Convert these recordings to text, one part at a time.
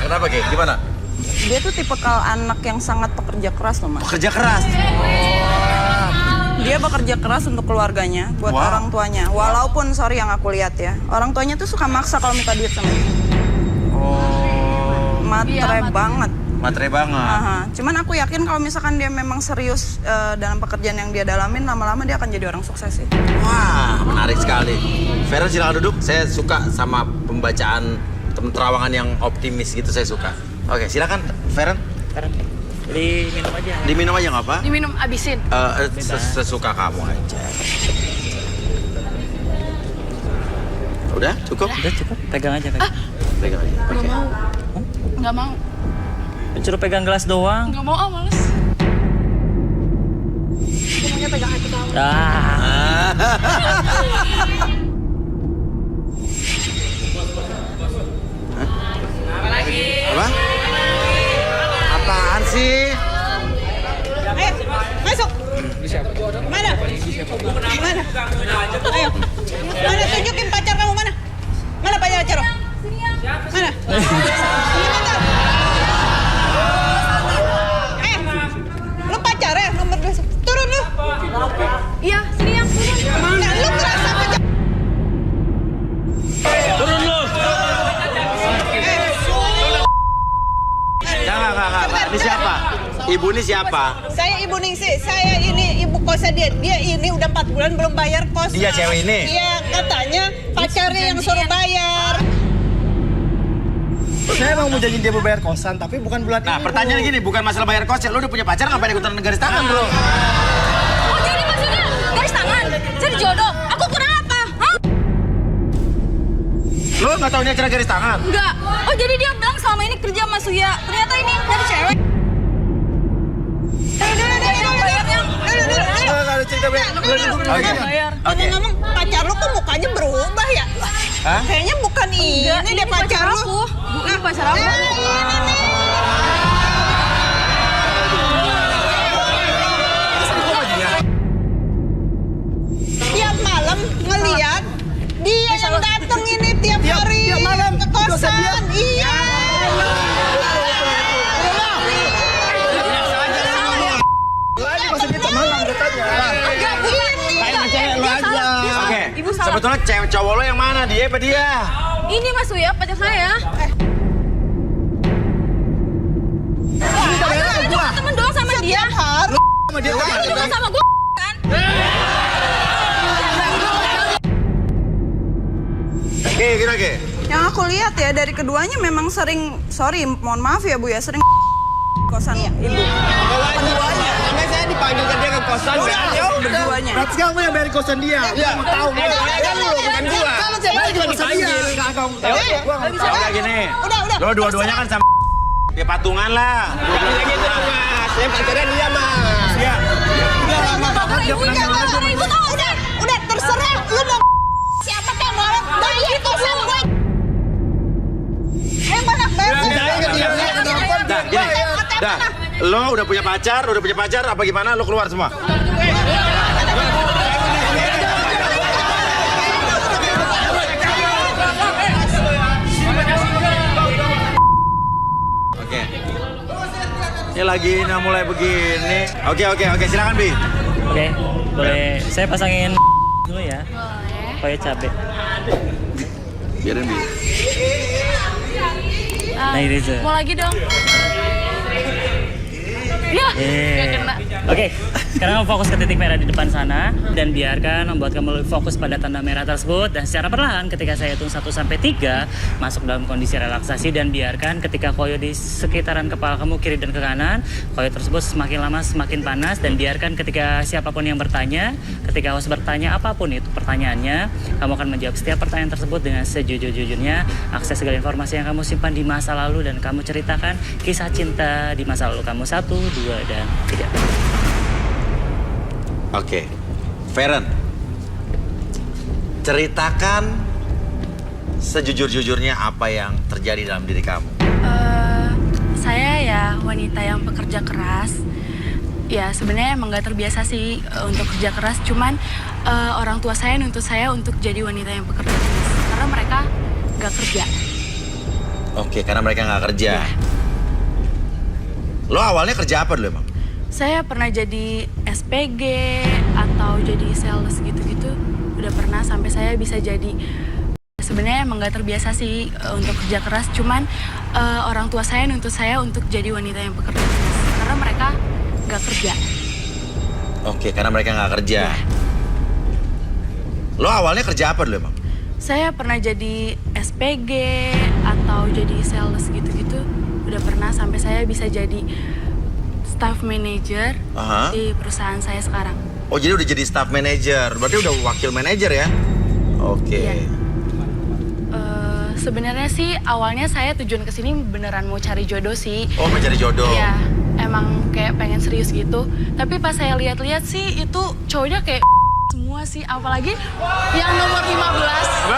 Kenapa, Ki? Gimana? Dia tuh tipikal anak yang sangat pekerja keras loh, Mas. Pekerja keras? Dia bekerja keras untuk keluarganya, buat orang tuanya. Walaupun, sorry yang aku lihat ya, orang tuanya tuh suka maksa kalau minta duit sama dia. Matre banget. Matre banget. Cuman aku yakin kalau misalkan dia memang serius dalam pekerjaan yang dia dalamin, lama-lama dia akan jadi orang sukses sih. Wah, menarik sekali. Feren silakan duduk. Saya suka sama pembacaan terawangan yang optimis gitu, saya suka. Oke, silakan Feren. Diminum aja. Diminum aja nggak apa? Diminum, abisin. Sesuka kamu aja. Udah cukup? Udah cukup, pegang aja. Pegang aja. Oke. Nggak mau. Suruh pegang gelas doang. Nggak mau, males. Pokoknya pegang hati kamu. Apa? Apaan sih? Ayo, masuk. Mana? Mana? Ayo. Mana, tunjukin pacar kamu mana? Mana pacar lo? Mana? Lu pacar ya? Nomor 2. Turun lu. Iya, sini yang turun. Nah, lu kerasa pacar. Turun lu. Enggak. Ini siapa? Ibu ini siapa? Saya Ibu Ningsih, saya ini ibu kosnya dia. Dia ini udah 4 bulan belum bayar kos. Dia cewek ini? Iya, katanya pacarnya yang suruh bayar. Saya emang mau janji dia mau bayar kosan, tapi bukan bulan Nah, ini. pertanyaan gini, bukan masalah bayar kos. Lu udah punya pacar, ngapain ikutan garis tangan, bro? Oh, jadi maksudnya garis tangan? Jadi jodoh? Aku kurang apa? Hah? Lu nggak tahu ini acara garis tangan? Enggak. Oh, jadi dia bilang selama ini kerja sama Suya. Ternyata ini dari cewek. Nggak ada cerita bayar. Ngomong-ngomong, pacar lu kok mukanya berubah ya? Hah? Kayaknya bukan ini deh pacar lu. Ini pacar aku. Ini nih. Tiap malam ngeliat dia yang dateng ini tiap hari ke kosan. Iya. Lagi masih kita malam katanya. Oke, Ibu salah. sebetulnya cewek cowok lo yang mana? Dia apa dia? Ini Mas Suya, pacar saya. Temen doang sama dia. Hari. Sama dia kan? Lu juga sama gue kan? Oke, Oke. Yang aku lihat ya dari keduanya memang sering, sorry mohon maaf ya Bu ya, sering kosan ibu. Keduanya. Sampai saya dipanggil ke dia ke kosan. Berduanya. Berarti sekarang gue yang bayar kosan dia. Gue mau tahu. Kan lu, bukan gua. Kalau saya bayar ke kosan dia. Kagak mau tahu. Gua nggak tahu. Oke, gini. Udah. Lo dua-duanya kan sama ya patungan lah. Dua-duanya gitu, Mas. Saya pacarnya dia, Mas. Iya. Ibu tahu Udah terserah lu mau siapa kek mau bayar kosan gue. Mana bayar kosan? Dah, gini. Dah, lo udah punya pacar apa gimana? Lo keluar semua. Oke. Ini lagi mulai begini. Oke, silakan Bi. Oke, boleh saya pasangin dulu ya. Pakai cabe. Biarin Bi. Nah, ini tuh. Mau lagi dong. Ya, nggak kena. Oke, sekarang kamu fokus ke titik merah di depan sana dan biarkan membuat kamu lebih fokus pada tanda merah tersebut dan secara perlahan ketika saya hitung 1 sampai 3 masuk dalam kondisi relaksasi dan biarkan ketika koyo di sekitaran kepala kamu kiri dan ke kanan, koyo tersebut semakin lama semakin panas dan biarkan ketika siapapun yang bertanya, ketika host bertanya apapun itu pertanyaannya, kamu akan menjawab setiap pertanyaan tersebut dengan sejujur-jujurnya, akses segala informasi yang kamu simpan di masa lalu dan kamu ceritakan kisah cinta di masa lalu kamu 1, 2, dan 3. Oke. Feren. Ceritakan sejujur-jujurnya apa yang terjadi dalam diri kamu. Saya ya wanita yang pekerja keras. Ya sebenarnya emang nggak terbiasa sih untuk kerja keras. Cuman orang tua saya nuntut saya untuk jadi wanita yang pekerja keras karena mereka nggak kerja. Oke, karena mereka nggak kerja. Lo awalnya kerja apa dulu emang? Saya pernah jadi SPG atau jadi sales gitu-gitu. Udah pernah sampai saya bisa jadi. Sebenarnya emang nggak terbiasa sih untuk kerja keras. Cuman orang tua saya nuntut saya untuk jadi wanita yang bekerja keras. Karena mereka nggak kerja. Oke, karena mereka nggak kerja. Lo awalnya kerja apa dulu emang? Saya pernah jadi SPG atau jadi sales gitu-gitu. Udah pernah sampai saya bisa jadi staff manager di perusahaan saya sekarang. Oh, jadi udah jadi staff manager. Berarti udah wakil manager ya? Oke. Iya. Sebenarnya sih awalnya saya tujuan kesini beneran mau cari jodoh sih. Oh, mau cari jodoh? Iya, emang kayak pengen serius gitu. Tapi pas saya lihat-lihat sih itu cowoknya kayak semua sih. Apalagi yang nomor 15. Apa?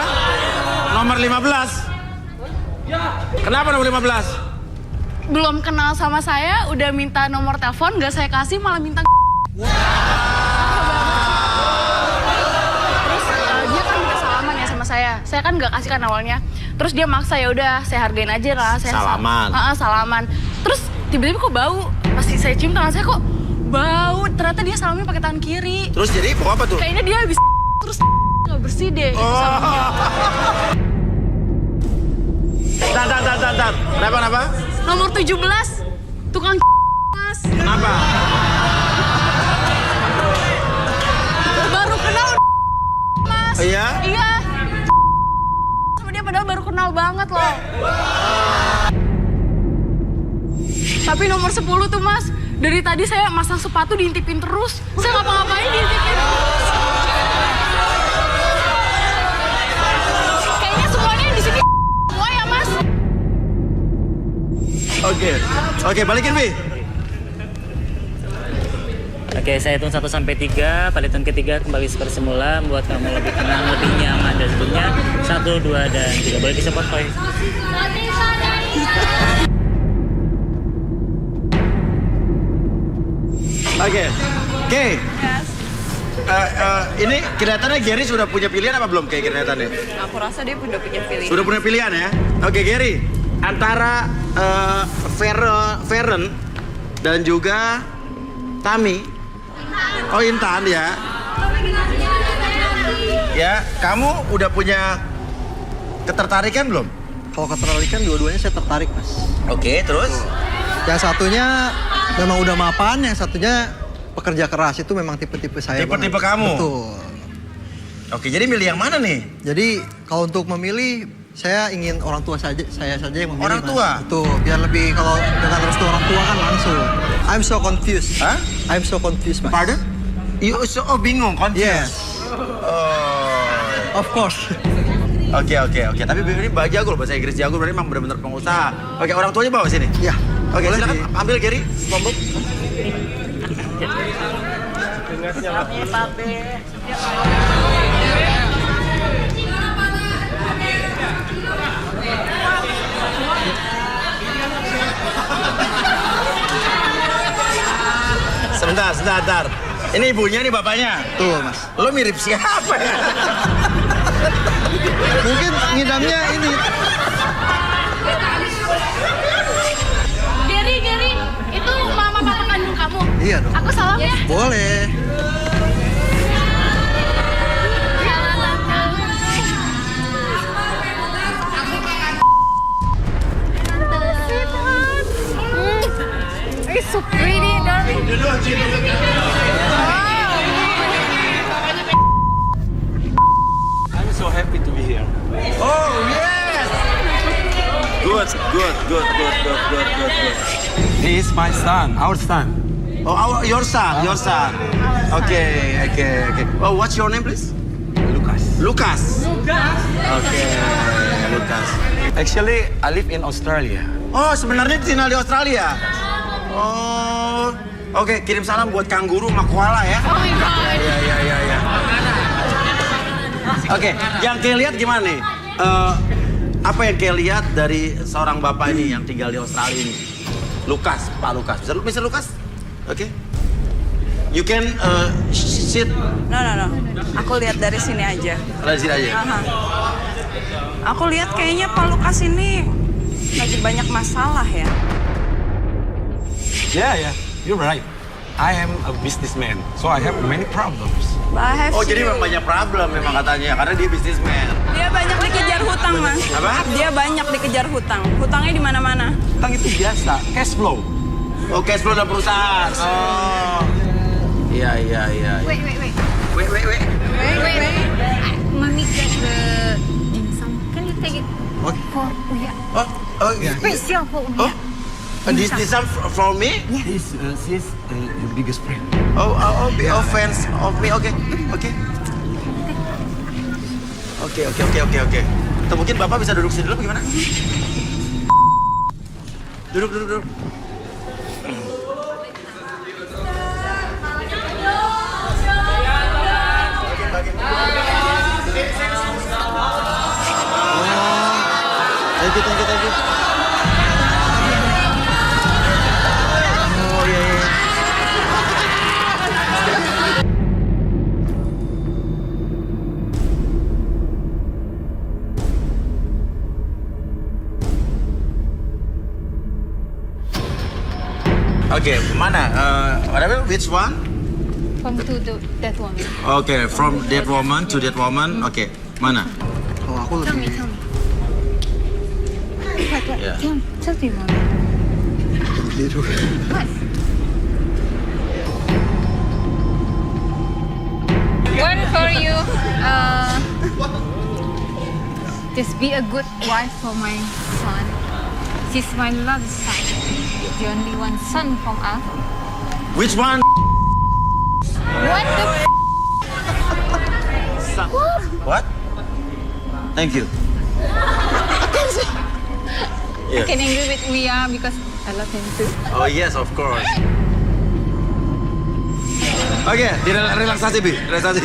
Nomor 15? Kenapa nomor 15? Belum kenal sama saya, udah minta nomor telepon, nggak saya kasih, malah minta. Terus dia kan minta salaman ya sama saya kan nggak kasih kan awalnya. Terus dia maksa, ya udah saya hargain aja lah. Saya salaman. Salaman. Terus tiba-tiba kok bau. Pas saya cium tangan saya kok bau. Ternyata dia salamnya pakai tangan kiri. Terus jadi kok apa tuh? Kayaknya dia habis terus nggak bersih deh. Tar. Kenapa? Nomor 17, tukang mas. Kenapa? Baru kenal mas. Oh, iya? Iya. Sama dia padahal baru kenal banget loh. Tapi nomor 10 tuh mas, dari tadi saya masang sepatu diintipin terus. Saya ngapa-ngapain diintipin terus. Kayaknya semuanya di sini semua ya mas. Oke, balikin Bi. Oke, saya hitung 1 sampai 3. Pada hitung ketiga kembali seperti semula, membuat kamu lebih tenang, lebih nyaman dan sebagainya. 1, 2, dan 3. Boleh disupport, Koy. Oke. Ini kelihatannya Gary sudah punya pilihan apa belum kayak kelihatannya? Aku rasa dia udah punya pilihan. Sudah punya pilihan ya? Oke, Gary. Antara Feren dan juga Tami. Oh, Intan ya. Ya, kamu udah punya ketertarikan belum? Kalau ketertarikan dua-duanya saya tertarik, Mas. Oke, terus? Yang satunya memang udah mapan, yang satunya pekerja keras. Itu memang tipe-tipe saya. Tipe-tipe kamu? Betul. Oke, jadi milih yang mana nih? Jadi kalau untuk memilih, saya ingin orang tua saya saja yang memilih. Orang Mas. tua? Betul, biar lebih kalau dengan restu orang tua kan langsung. I'm so confused. Hah? I'm so confused, Mas. Pardon? You so bingung, confused? Yes. Oh. Of course. Oke. Tapi ini jago loh, bahasa Inggris jago, berarti memang benar-benar pengusaha. Oke, orang tuanya bawa sini? Ya. Oke, boleh silakan di- ambil Gary, SpongeBob. Sebentar. Ini ibunya, nih bapaknya. Tuh, Mas. Lo mirip siapa ya? Mungkin ngidamnya ini. Gary, itu mama papa kandung kamu. Iya dong. Aku salam ya. Boleh. It's so pretty, darling. I'm so happy to be here. Oh, yes! Good. He is my son, our son. Oh, your son. Okay. Oh, what's your name, please? Lucas. Lucas. Okay, Lucas. Actually, I live in Australia. Oh, sebenarnya tinggal di Australia. Oh, oke. Kirim salam buat kanguru sama koala ya. Oh my god. Ya. Oke, yang Kay lihat gimana nih? Apa yang Kay lihat dari seorang bapak ini yang tinggal di Australia ini? Lucas, Pak Lucas. Bisa Lucas? Oke. You can sit. No. Aku lihat dari sini aja. Dari sini aja. Aku lihat kayaknya Pak Lukas ini lagi banyak masalah ya. Yeah, you're right. I am a businessman, so I have many problems. But I have Oh, jadi you. memang banyak problem memang katanya, karena dia bisnismen. Dia banyak dikejar hutang, Mas. Apa? Dia banyak dikejar hutang. Hutangnya di mana-mana. Utang itu biasa, cash flow. Oh, cash flow dalam perusahaan. Oh. Iya. Wait. Wait. Mommy get the dim sum. Can you take it Okay. for Uya? Oh, yeah. Special for Uya. Oh, this some for me? She's your biggest friend. Oh, fans of me. Okay. Atau mungkin Bapak bisa duduk sini dulu bagaimana? Duduk. Thank you. Oh, iya. Okay, mana? Which one? From to that one. Okay, from that woman to that woman. Okay, mana? Tell me. What? Yeah. Tell me, Mommy. What? One for you. Just be a good wife for my son. She's my love son. The only one son from us. Which one? What the What? Thank you. I can agree with Uya because I love him too. Oh yes, of course. Oke, relaksasi Bi, relaksasi.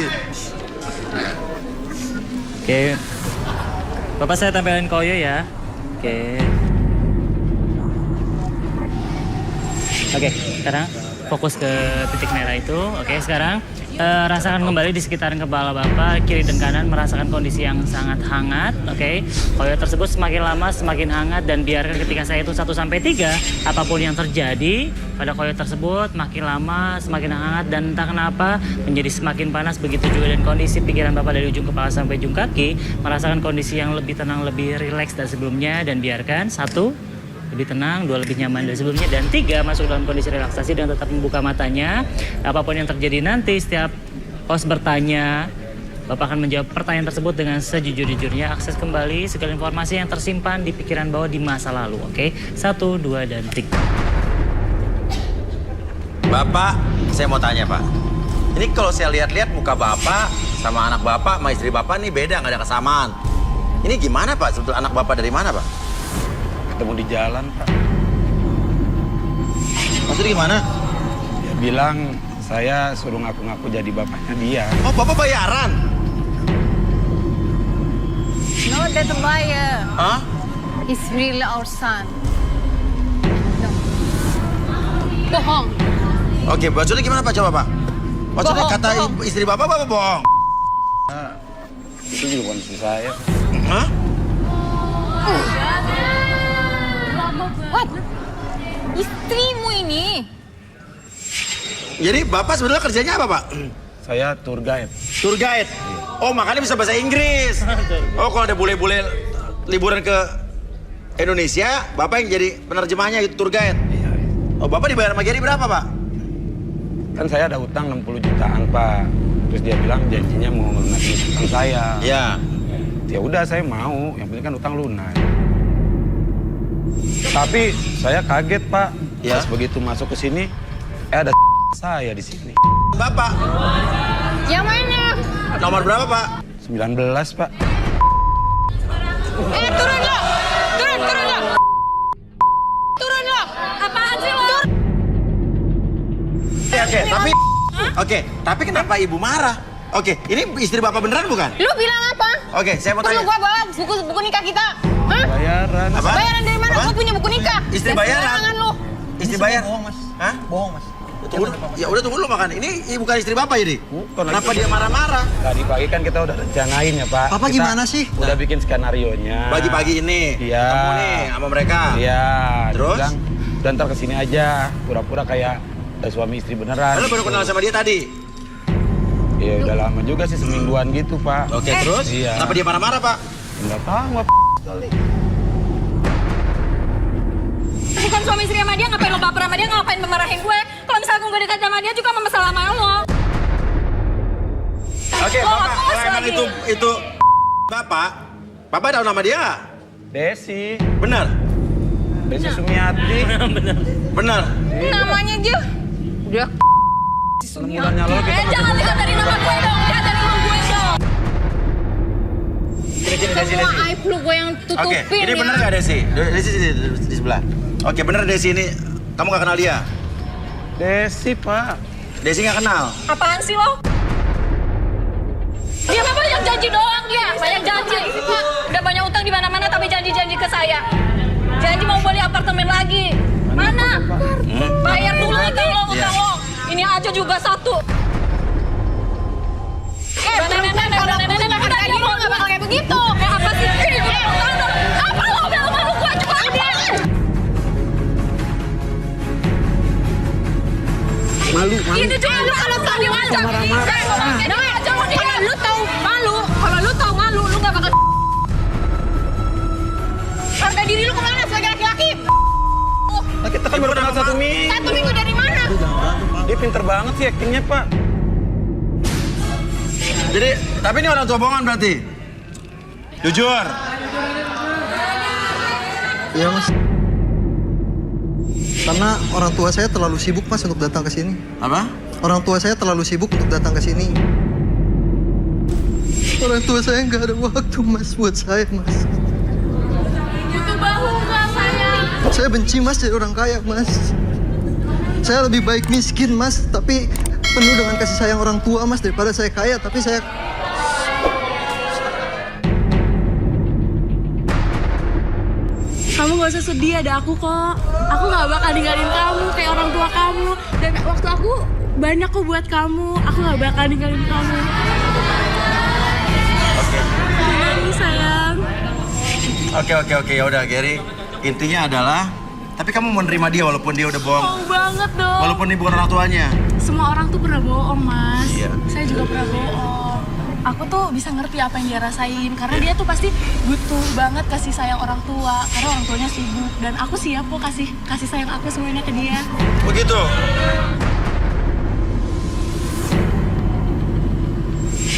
Oke. Bapak saya tampilin koyo ya. Oke. Oke, sekarang fokus ke titik merah itu. Oke, sekarang rasakan kembali di sekitaran kepala Bapak, kiri dan kanan merasakan kondisi yang sangat hangat. Oke, koyo tersebut semakin lama semakin hangat dan biarkan ketika saya hitung 1 sampai 3, apapun yang terjadi pada koyo tersebut makin lama semakin hangat dan entah kenapa menjadi semakin panas. Begitu juga dan kondisi pikiran Bapak dari ujung kepala sampai ujung kaki merasakan kondisi yang lebih tenang, lebih rileks dari sebelumnya dan biarkan 1 lebih tenang, 2 lebih nyaman dari sebelumnya, dan 3 masuk dalam kondisi relaksasi dan tetap membuka matanya. Apapun yang terjadi nanti, setiap host bertanya, Bapak akan menjawab pertanyaan tersebut dengan sejujur-jujurnya. Akses kembali segala informasi yang tersimpan di pikiran Bapak di masa lalu. Oke, 1, 2, dan 3. Bapak, saya mau tanya Pak. Ini kalau saya lihat-lihat muka Bapak sama anak Bapak sama istri Bapak nih beda, nggak ada kesamaan. Ini gimana Pak? Sebetulnya anak Bapak dari mana Pak? Ketemu di jalan, Pak. Maksudnya gimana? Dia bilang saya suruh ngaku-ngaku jadi bapaknya dia. Oh, Bapak bayaran? No, that's a liar. Hah? He's really our son. No. Bohong. Oke, maksudnya gimana Pak? Coba Pak. Maksudnya Bohong, kata bohong. istri Bapak bohong. Itu juga bukan istri saya. Hah? What? Istrimu ini. Jadi Bapak sebenarnya kerjanya apa Pak? Saya tour guide. Tour guide. Oh, makanya bisa bahasa Inggris. Oh, kalau ada bule-bule liburan ke Indonesia, Bapak yang jadi penerjemahnya gitu, tour guide. Iya. Oh, Bapak dibayar sama Gary berapa, Pak? Kan saya ada utang 60 jutaan, Pak. Terus dia bilang janjinya mau lunasin utang saya. Ya. Ya udah saya mau, yang penting kan utang lunas. Tapi saya kaget, Pak. Ya. Pas begitu masuk ke sini, ada saya di sini. Bapak, Yang mana? nomor berapa, Pak? 19, Pak. Turun lo! Turun lo! Turun lo! Apaan sih lo? Oke, tapi kenapa Ibu marah? Oke, ini istri Bapak beneran bukan? Lu bilang apa? Oke, saya mau Perlu tanya. gua bawa buku nikah kita? Hah? Bayaran. Apa? Bayaran dari mana? Apa? Gua punya buku nikah. Istri Dan bayaran. sembarangan lu. Istri bayar? Bohong, Mas. Hah? Bohong, Mas. tunggu. Ya udah tunggu dulu makan. Ini bukan istri Bapak ini. Bukan. Kenapa dia marah-marah? Tadi pagi kan kita udah rencanain ya Pak. Papa Kita gimana sih? Udah bikin skenario-nya. Pagi-pagi ini Iya. ketemu nih sama mereka. Iya. Terus? Bilang, udah ntar kesini aja. Pura-pura kayak suami istri beneran. Lo baru kenal sama dia tadi? Iya udah lama juga sih, semingguan gitu Pak. Oke, terus? Iya. Kenapa dia marah-marah, Pak? Enggak tahu apa kali. Bukan suami istri sama dia, ngapain lo baper sama dia, ngapain memarahin gue? Kalau misalnya gue dekat sama dia juga masalah sama lo. Oke, Lo Bapak, ngekos kalau emang lagi. itu Bapak tahu nama dia nggak? Desi. Benar? Desi Sumiati. Benar? Namanya aja. Udah. 6 bulannya lalu kita Jangan lihat dari nama gue dong, lihat dari nama gue dong. Semua aib lu gue yang Oke, tutupin ini ya. benar nggak Desi? Desi di sebelah. Oke, benar Desi ini. Kamu nggak kenal dia? Desi Pak. Desi nggak kenal? Apaan sih lo? Dia mah banyak janji doang dia, banyak janji. Udah banyak utang di mana-mana tapi janji-janji ke saya. Janji mau beli apartemen lagi. Mana? Bayar dulu utang lo, utang lo. Ini aja juga satu. Nenek-nenek harga mau nggak bakal kayak begitu. Kayak apa sih? Ini apa lo udah malu gue juga ada. Malu. Ini juga lu kalau tahu dia aja. Kalau lu tahu malu, lu nggak bakal. Harga diri lu kemana sebagai laki-laki? Nah, kita kan baru kenal 1 minggu. 1 minggu dari mana? Dia pinter banget sih aktingnya Pak. Jadi, tapi ini orang tua bohongan berarti? Jujur. Iya Mas. Karena orang tua saya terlalu sibuk Mas untuk datang ke sini. Apa? Orang tua saya terlalu sibuk untuk datang ke sini. Orang tua saya nggak ada waktu Mas buat saya Mas. Butuh bahu nggak sayang? Saya benci Mas jadi orang kaya Mas. Saya lebih baik miskin Mas, tapi penuh dengan kasih sayang orang tua Mas daripada saya kaya, tapi saya... Kamu gak usah sedih, ada aku kok. Aku gak bakal ninggalin kamu kayak orang tua kamu. Dan waktu aku banyak kok buat kamu. Aku gak bakal ninggalin kamu. Gimana sayang? Oke, ya udah Gary. Intinya adalah, tapi kamu menerima dia walaupun dia udah bohong. Mau banget dong. Walaupun dia bukan orang tuanya. Semua orang tuh pernah bohong, Mas. Iya. Saya juga pernah bohong. Aku tuh bisa ngerti apa yang dia rasain. Karena dia tuh pasti butuh banget kasih sayang orang tua. Karena orang tuanya sibuk. Dan aku siap kok kasih sayang aku semuanya ke dia. Begitu.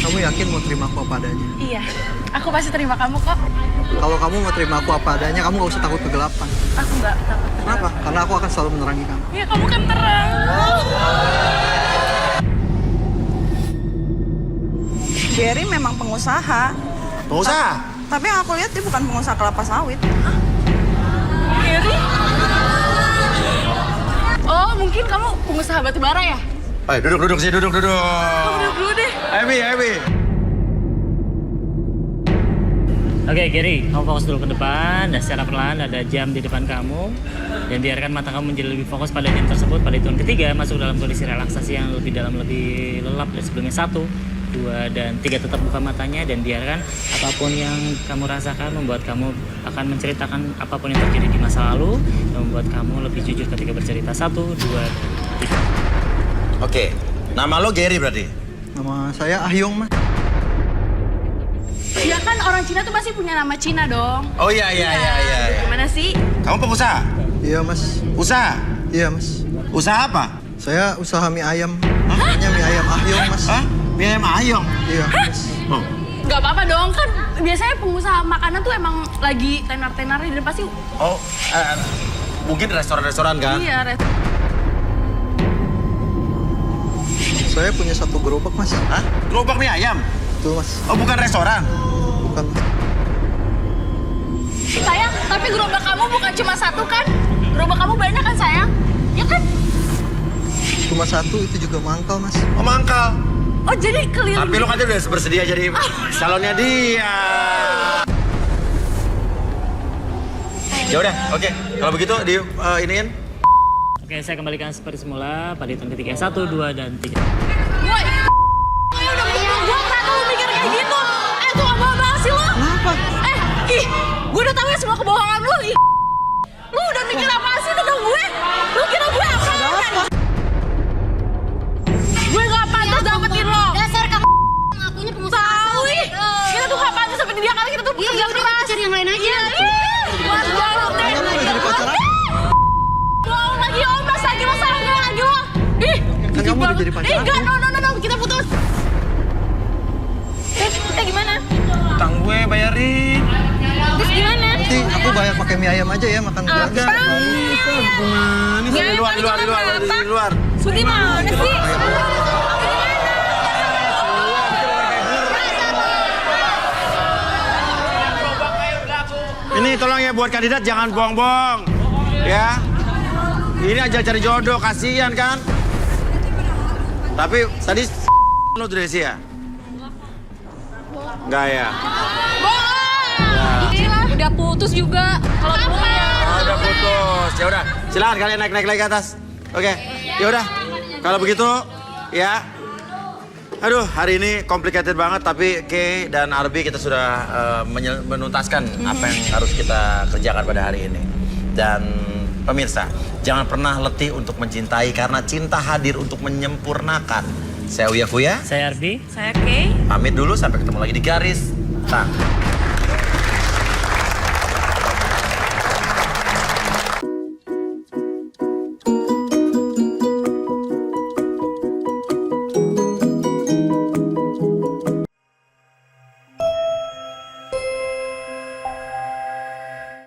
Kamu yakin mau terima aku apa adanya? Iya, aku pasti terima kamu kok. Kalau kamu mau terima aku apa adanya, kamu gak usah takut kegelapan. Aku nggak takut. Kenapa? Karena aku akan selalu menerangi kamu. Iya, kamu kan terang. Gary memang pengusaha. Pengusaha? Tapi yang aku lihat dia bukan pengusaha kelapa sawit. Gary? Oh, mungkin kamu pengusaha batu bara ya? Ayo duduk sih, duduk. Udah dulu deh. Ebi. Oke, Gary, kamu fokus dulu ke depan dan secara perlahan ada jam di depan kamu dan biarkan mata kamu menjadi lebih fokus pada jam tersebut. Pada hitungan ketiga masuk dalam kondisi relaksasi yang lebih dalam, lebih lelap dari sebelumnya. 1, 2, dan 3 tetap buka matanya dan biarkan apapun yang kamu rasakan membuat kamu akan menceritakan apapun yang terjadi di masa lalu dan membuat kamu lebih jujur ketika bercerita. 1, 2, dan 3. Oke, nama lo Gary berarti? Nama saya Ahyong Mas. Ya kan orang Cina tuh pasti punya nama Cina dong. Oh iya. Gimana sih? Kamu pengusaha? Iya Mas. Usaha? Iya Mas. Usaha apa? Saya usaha mie ayam. Namanya mie ayam Ahyong Mas. Hah? Mie ayam ayam? Iya Mas. Oh. Gak apa-apa dong, kan biasanya pengusaha makanan tuh emang lagi tenar-tenarnya dan pasti... Oh, mungkin restoran-restoran kan? Iya, Saya punya 1 gerobak Mas. Hah? Gerobak mie ayam? Betul Mas. Oh, bukan restoran? Bukan Mas. Sayang, tapi gerobak kamu bukan cuma 1 kan? Gerobak kamu banyak kan sayang? Ya kan? Cuma 1 itu juga mangkal Mas. Oh, mangkal. Oh jadi keliling. Tapi lo kan udah bersedia jadi calonnya dia. Ya udah, oke. Kalau begitu iniin. Oke, saya kembalikan seperti semula pada hitung ketiga. 1, 2, dan 3. Woi, udah pukul gue kenapa lu mikir kayak gitu? Tuh apa banget sih lo? Kenapa? Gue udah tahu ya semua kebohongan lu. Lu udah mikir apa sih tentang gue? Lu kira gue apa? Gue gak pantas dapetin lo. Dasar kamu ngakunya pengusaha. Tahu ih, kita tuh gak pantas dapetin dia karena kita tuh Iya, kerja udah keras. kita cari yang lain aja. Buat banget deh. Jadi pacar aku. Bohong lagi om, mas lagi lo salahnya lagi lo. Kan kamu udah jadi pacar aku. Enggak, no, kita putus. Kita gimana? Utang gue bayarin. Terus gimana? Nanti aku bayar pakai mie ayam aja ya, makan gratis. Di luar. Suti mana sih? Ini tolong ya buat kandidat jangan bohong-bohong. Ya. Ini aja cari jodoh, kasihan kan? Tapi tadi lu tuh Desi ya? Enggak ya? Gila, udah putus juga. Kalau gue ya. Oh, udah putus. Ya udah, silakan kalian naik lagi ke atas. Oke. Ya udah. Kalau begitu, ya. Aduh, hari ini complicated banget tapi Kay dan Arbi kita sudah menuntaskan apa yang harus kita kerjakan pada hari ini. Dan pemirsa, jangan pernah letih untuk mencintai karena cinta hadir untuk menyempurnakan. Saya Uya Kuya. Saya Arbi. Saya Kay. Pamit dulu sampai ketemu lagi di garis tang.